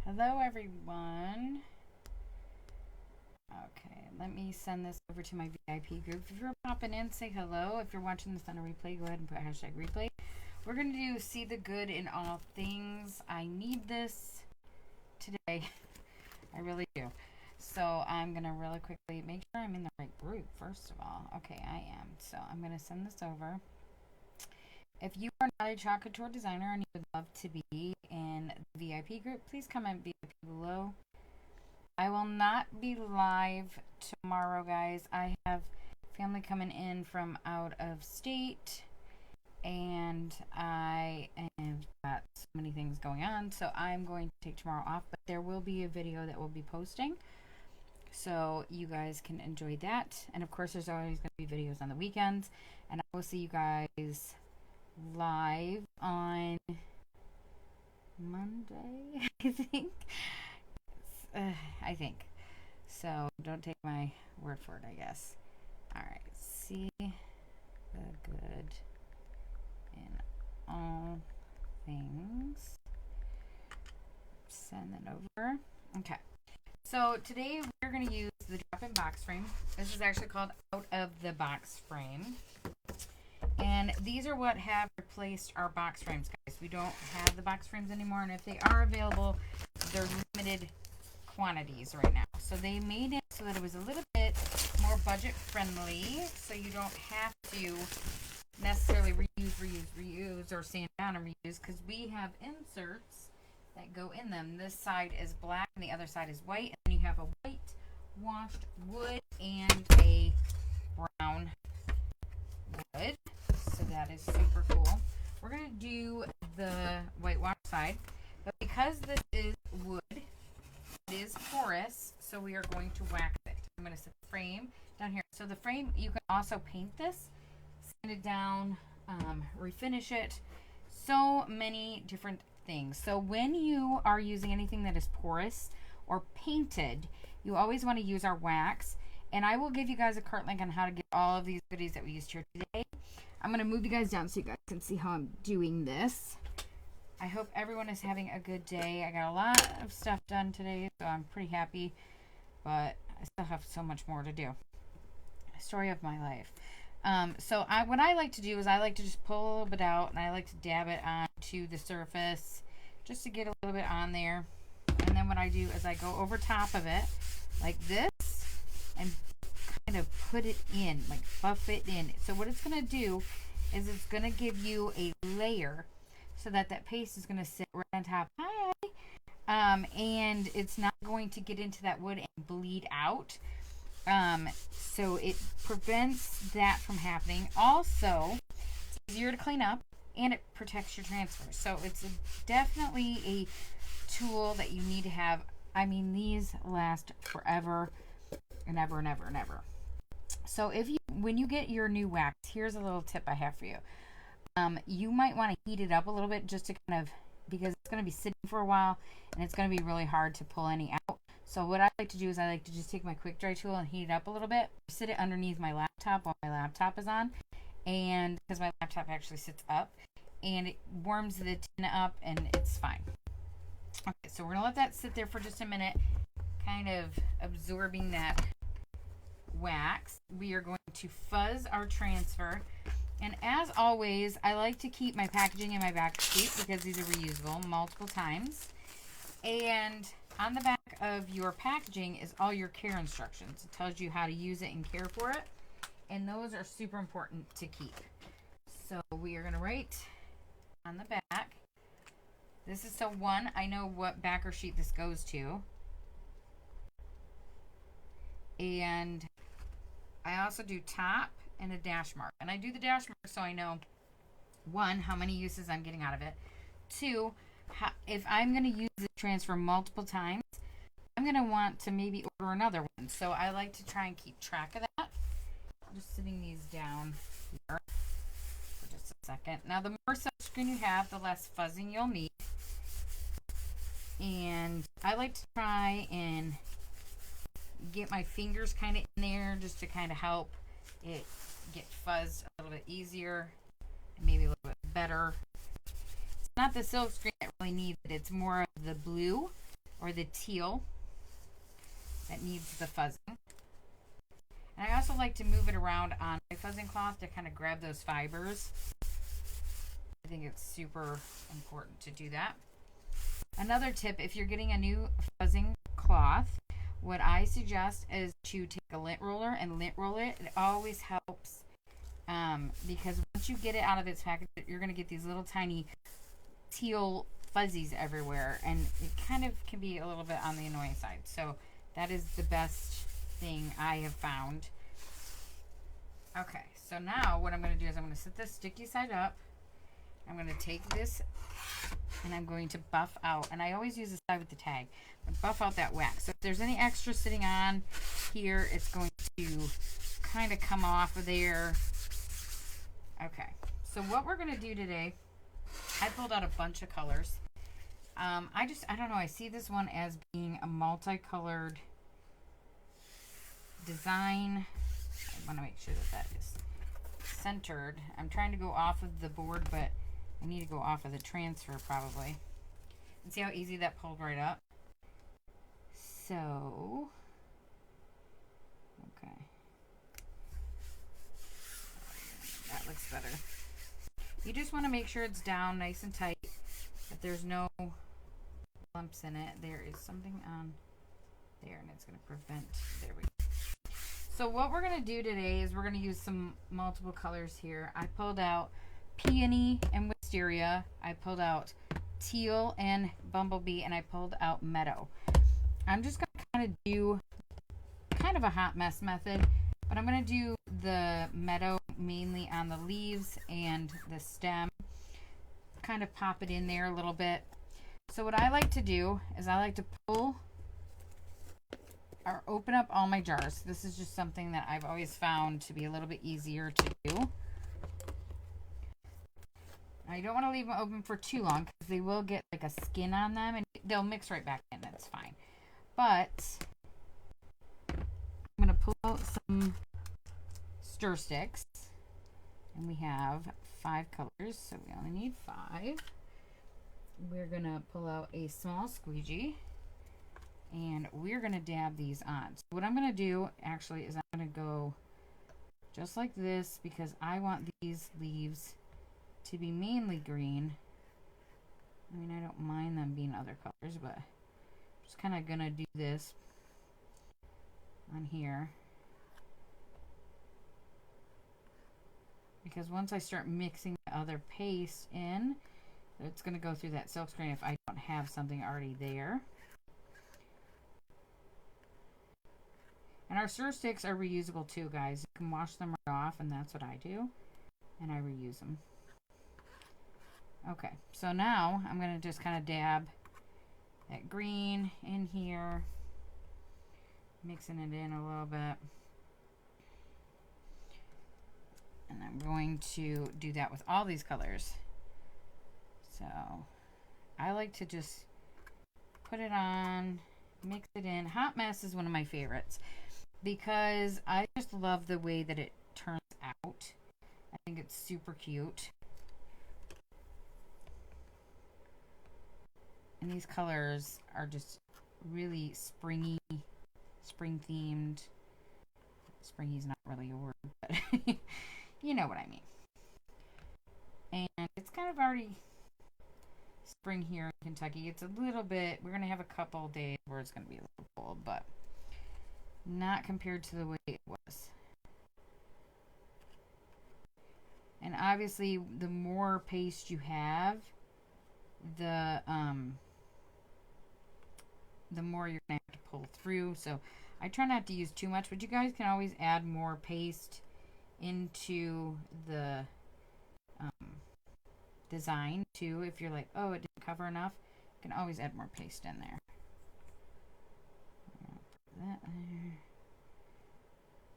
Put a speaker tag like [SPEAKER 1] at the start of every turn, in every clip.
[SPEAKER 1] Hello, everyone. Okay, let me send this over to my VIP group. If you're popping in, say hello. If you're watching this on a replay, go ahead and put hashtag replay. We're going to do see the good in all things. I need this today. I really do. So I'm going to really quickly make sure I'm in the right group, first of all. Okay, I am. So I'm going to send this over. If you are not a chalk couture designer and you would love to be in the VIP group, please comment VIP below. I will not be live tomorrow, guys. I have family coming in from out of state, and I have got so many things going on, so I'm going to take tomorrow off, but there will be a video that we'll be posting, so you guys can enjoy that. And of course, there's always going to be videos on the weekends, and I will see you guys live on Monday, I think. So don't take my word for it, I guess. Alright, see the good in all things. Send it over. Okay. So today we're going to use the drop-in box frame. This is actually called Out of the Box Frame. And these are what have replaced our box frames, guys. We don't have the box frames anymore, and if they are available, they're limited quantities right now. So they made it so that it was a little bit more budget friendly, so you don't have to necessarily reuse, or sand down and reuse, because we have inserts that go in them. This side is black and the other side is white, and then you have a white washed wood and a brown wood. So that is super cool. We're going to do the whitewash side, but because this is wood, it is porous, so we are going to wax it. I'm going to set the frame down here. So the frame, you can also paint this, sand it down, refinish it, so many different things. So when you are using anything that is porous or painted, you always want to use our wax, and I will give you guys a cart link on how to get all of these goodies that we used here today. I'm going to move you guys down so you guys can see how I'm doing this. I hope everyone is having a good day. I got a lot of stuff done today, so I'm pretty happy, but I still have so much more to do. Story of my life. So what I like to do is I like to just pull a little bit out, and I like to dab it onto the surface just to get a little bit on there. And then what I do is I go over top of it like this and kind of put it in, like buff it in. So what it's going to do is it's going to give you a layer so that paste is going to sit right on top. Hi. And it's not going to get into that wood and bleed out. So it prevents that from happening. Also, it's easier to clean up, and it protects your transfer. So it's definitely a tool that you need to have. I mean, these last forever and ever and ever and ever. So when you get your new wax, here's a little tip I have for you. You might want to heat it up a little bit just to kind of, because it's going to be sitting for a while and it's going to be really hard to pull any out. So what I like to do is I like to just take my quick dry tool and heat it up a little bit, sit it underneath my laptop while my laptop is on, and because my laptop actually sits up, and it warms the tin up and it's fine. Okay, so we're going to let that sit there for just a minute, kind of absorbing that wax. We are going to fuzz our transfer, and as always, I like to keep my packaging in my back sheet because these are reusable multiple times. And on the back of your packaging is all your care instructions. It tells you how to use it and care for it, and those are super important to keep. So we are going to write on the back. This is so one, I know what backer sheet this goes to. And I also do top and a dash mark. And I do the dash mark so I know, one, how many uses I'm getting out of it. Two, if I'm going to use the transfer multiple times, I'm going to want to maybe order another one. So I like to try and keep track of that. I'm just sitting these down here for just a second. Now, the more sunscreen you have, the less fuzzing you'll need. And I like to try and get my fingers kind of in there just to kind of help it get fuzzed a little bit easier and maybe a little bit better. It's not the silk screen that really needs it. It's more of the blue or the teal that needs the fuzzing. And I also like to move it around on my fuzzing cloth to kind of grab those fibers. I think it's super important to do that. Another tip, if you're getting a new fuzzing cloth, what I suggest is to take a lint roller and lint roll it. It always helps because once you get it out of its package, you're going to get these little tiny teal fuzzies everywhere, and it kind of can be a little bit on the annoying side. So that is the best thing I have found. Okay, so now what I'm going to do is I'm going to set this sticky side up. I'm going to take this and I'm going to buff out, and I always use the side with the tag, buff out that wax. So if there's any extra sitting on here, it's going to kind of come off of there. Okay, so what we're going to do today, I pulled out a bunch of colors. I don't know, I see this one as being a multicolored design. I want to make sure that that is centered. I'm trying to go off of the board, but I need to go off of the transfer probably. And see how easy that pulled right up? So, okay. That looks better. You just want to make sure it's down nice and tight, that there's no lumps in it. There is something on there, and it's going to prevent, there we go. So what we're going to do today is we're going to use some multiple colors here. I pulled out Peony and Wisteria. I pulled out Teal and Bumblebee, and I pulled out Meadow. I'm just going to kind of do kind of a hot mess method, but I'm going to do the Meadow mainly on the leaves and the stem. Kind of pop it in there a little bit. So what I like to do is I like to pull or open up all my jars. This is just something that I've always found to be a little bit easier to do. Now you don't want to leave them open for too long because they will get like a skin on them and they'll mix right back in. That's fine. But I'm going to pull out some stir sticks, and we have 5 colors, so we only need 5. We're going to pull out a small squeegee, and we're going to dab these on. So what I'm going to do actually is I'm going to go just like this because I want these leaves to be mainly green. I mean, I don't mind them being other colors, but I'm just kind of going to do this on here. Because once I start mixing the other paste in, it's going to go through that silk screen if I don't have something already there. And our stir sticks are reusable too, guys. You can wash them right off, and that's what I do. And I reuse them. Okay, so now I'm going to just kind of dab that green in here. Mixing it in a little bit. And I'm going to do that with all these colors. So I like to just put it on, mix it in. Hot Mess is one of my favorites because I just love the way that it turns out. I think it's super cute. And these colors are just really springy, spring themed. Springy's not really a word, but you know what I mean. And it's kind of already spring here in Kentucky. It's a little bit, we're going to have a couple days where it's going to be a little cold, but not compared to the way it was. And obviously, the more paste you have, the more you're going to have to pull through. So I try not to use too much, but you guys can always add more paste into the design too. If you're like, oh, it didn't cover enough, you can always add more paste in there. Put that there.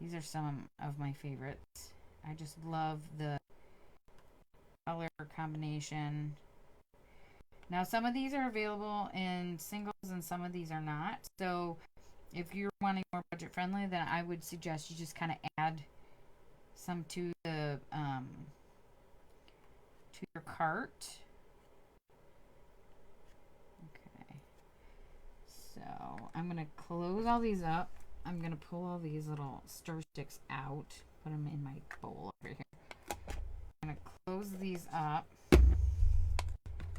[SPEAKER 1] These are some of my favorites. I just love the color combination. Now, some of these are available in singles and some of these are not. So if you're wanting more budget friendly, then I would suggest you just kind of add some to the to your cart. Okay. I'm going to close all these up. I'm going to pull all these little stir sticks out. Put them in my bowl over here. I'm going to close these up.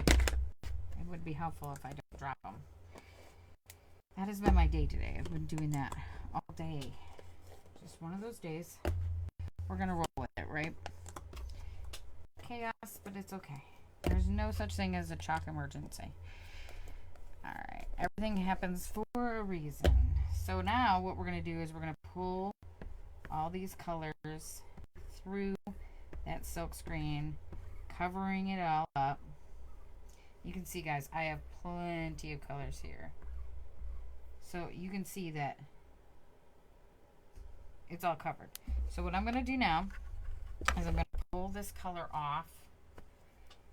[SPEAKER 1] It would be helpful if I don't drop them. That has been my day today. I've been doing that all day. Just one of those days. We're going to roll with it, right? Chaos, but it's okay. There's no such thing as a chalk emergency. Alright, everything happens for a reason. So now what we're going to do is we're going to pull all these colors through that silk screen, covering it all up. You can see, guys, I have plenty of colors here. So you can see that it's all covered. So what I'm going to do now is I'm going to pull this color off,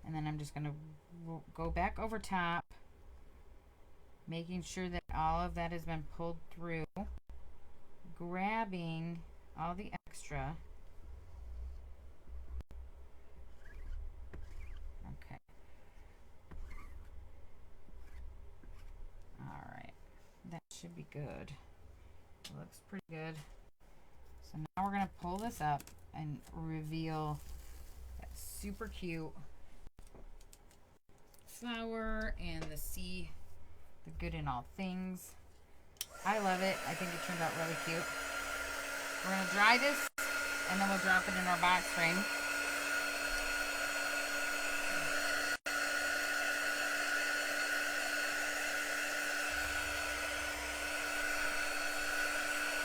[SPEAKER 1] and then I'm just going to go back over top, making sure that all of that has been pulled through, grabbing all the extra. Okay. Alright. That should be good. It looks pretty good. So now we're going to pull this up and reveal that super cute flower and the sea, the good in all things. I love it. I think it turned out really cute. We're going to dry this and then we'll drop it in our box frame.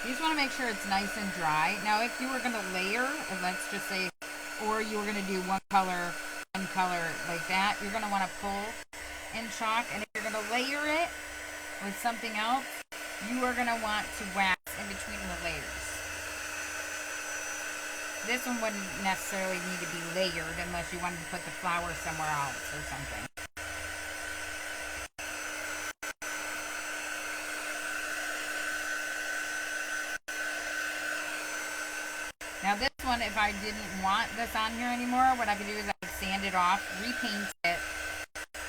[SPEAKER 1] You just want to make sure it's nice and dry. Now, if you were going to layer, let's just say, or you were going to do one color like that, you're going to want to pull in chalk. And if you're going to layer it with something else, you are going to want to wax in between the layers. This one wouldn't necessarily need to be layered unless you wanted to put the flower somewhere else or something. Now this one, if I didn't want this on here anymore, what I could do is I could sand it off, repaint it,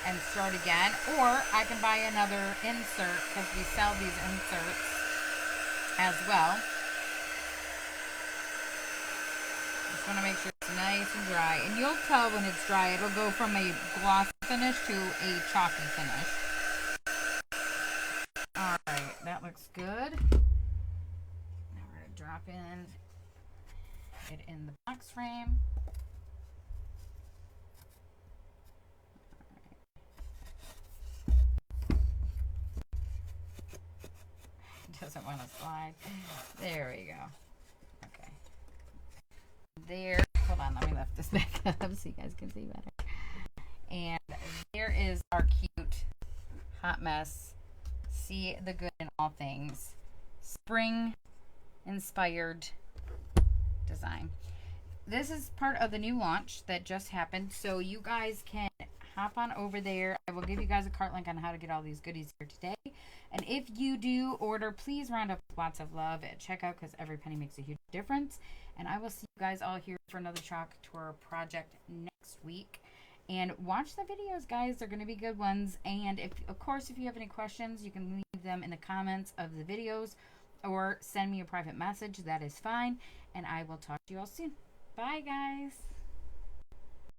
[SPEAKER 1] and start again. Or I can buy another insert, because we sell these inserts as well. Just want to make sure it's nice and dry. And you'll tell when it's dry. It'll go from a glossy finish to a chalky finish. Alright, that looks good. Now we're going to drop in it in the box frame. It doesn't want to slide. There we go. Okay. There. Hold on, let me lift this back up so you guys can see better. And there is our cute hot mess. See the good in all things. Spring inspired design. This is part of the new launch that just happened, so you guys can hop on over there. I will give you guys a cart link on how to get all these goodies here today. And if you do order, please round up lots of love at checkout, because every penny makes a huge difference. And I will see you guys all here for another Chalk Tour project next week. And watch the videos, guys. They're going to be good ones. And if, of course, if you have any questions, you can leave them in the comments of the videos or send me a private message. That is fine. And I will talk to you all soon. Bye, guys.